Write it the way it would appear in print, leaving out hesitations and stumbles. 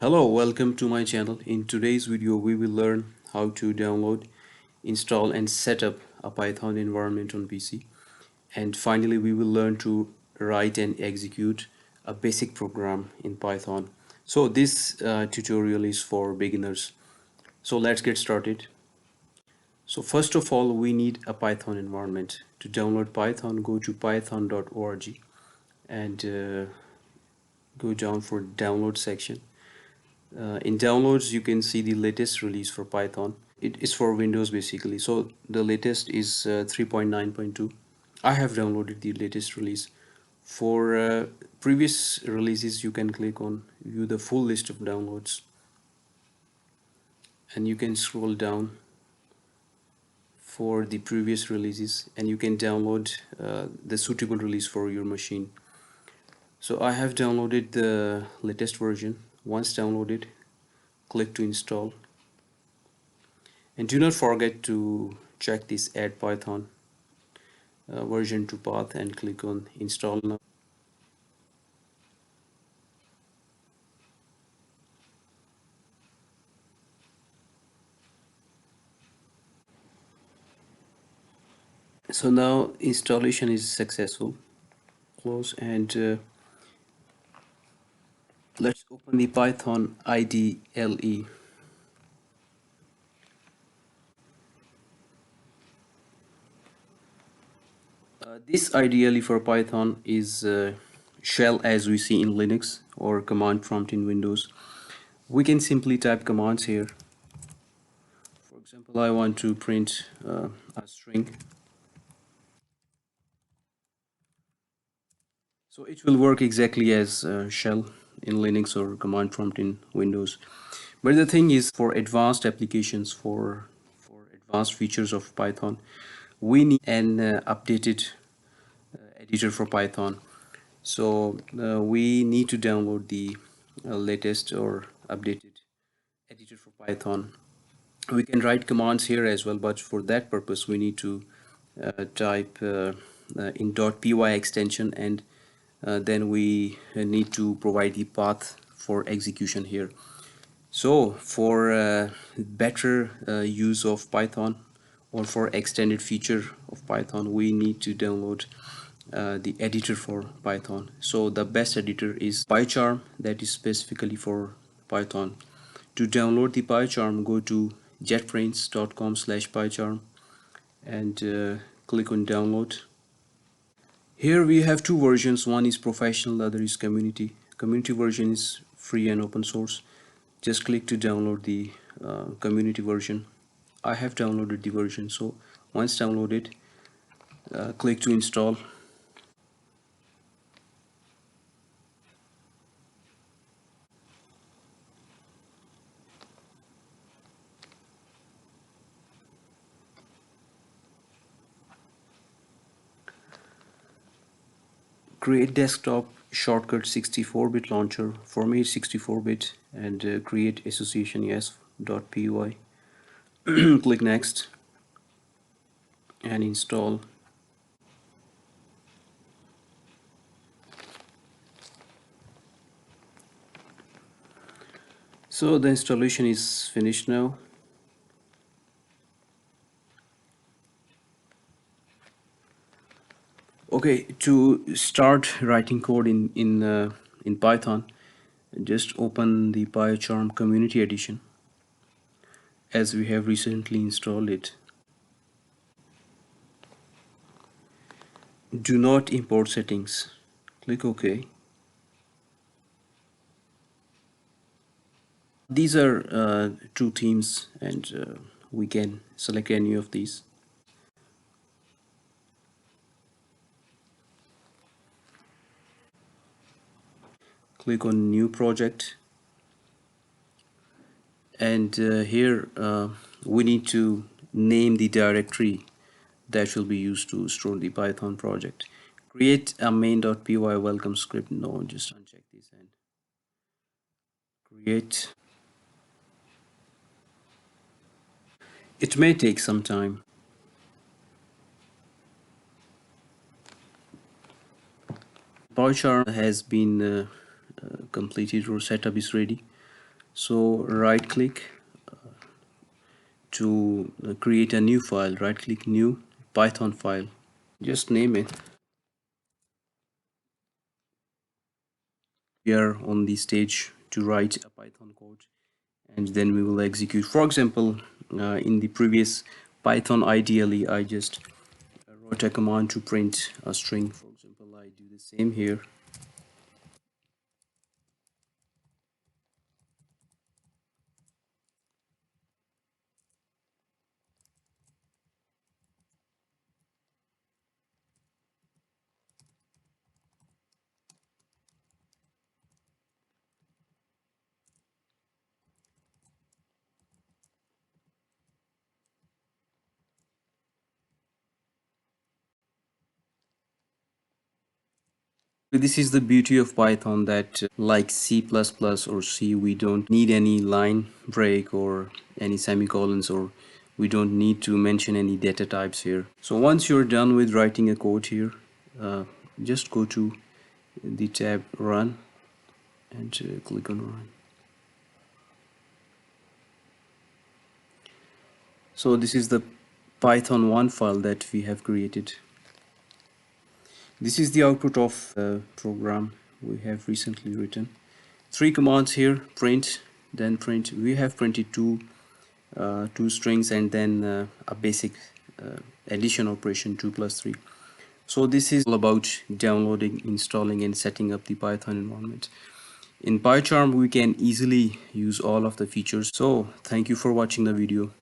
Hello, welcome to my channel. In today's video, we will learn how to download, install and set up a Python environment on PC. And finally, we will learn to write and execute a basic program in Python. So this tutorial is for beginners. So let's get started. So first of all, we need a Python environment. To download Python, go to python.org and go down for download section. In downloads, you can see the latest release for Python. It is for Windows basically. So the latest is 3.9.2. I have downloaded the latest release. For previous releases, you can click on view the full list of downloads and you can scroll down for the previous releases and you can download the suitable release for your machine. So I have downloaded the latest version. Once downloaded, click to install. And do not forget to check this add Python version to path and click on install now. So now installation is successful. Close and let's open the Python IDLE. This IDLE for Python is shell as we see in Linux or command prompt in Windows. We can simply type commands here. For example, I want to print a string. So it will work exactly as shell in Linux or command prompt in Windows. But the thing is, for advanced applications, for advanced features of Python, we need an updated editor for Python. So we need to download the latest or updated editor for Python. We can write commands here as well, but for that purpose we need to type in .py extension, and then we need to provide the path for execution here. So for better use of Python or for extended feature of Python, we need to download the editor for Python. So the best editor is Pycharm, that is specifically for Python. To download the Pycharm, go to jetbrains.com/pycharm and click on download. Here we have two versions. One is professional, the other is community. Community version is free and open source. Just click to download the community version. I have downloaded the version, so once downloaded, click to install. Create desktop shortcut 64-bit launcher. For me it's 64-bit, and create association yes.py. Click next and install. So the installation is finished now. Okay, to start writing code in Python, just open the Pycharm Community Edition as we have recently installed it. Do not import settings. Click OK. These are two themes, and we can select any of these. Click on New Project, and here we need to name the directory that will be used to store the Python project. Create a main.py welcome script. No, just uncheck this and create. It may take some time. Pycharm has been completed, or setup is ready. So right click to create a new file. Right click, new Python file, just name it. We are on the stage to write a Python code, and then we will execute. For example, in the previous Python, ideally I just wrote a command to print a string. For example, I do the same here. This is the beauty of Python, that like C++ or C, we don't need any line break or any semicolons, or we don't need to mention any data types here. So once you're done with writing a code here, just go to the tab Run and click on Run. So this is the Python 1 file that we have created. This is the output of the program we have recently written. 3 commands here: print, then print. We have printed two strings, and then a basic addition operation, 2 plus 3. So this is all about downloading, installing, and setting up the Python environment. In Pycharm we can easily use all of the features. So thank you for watching the video.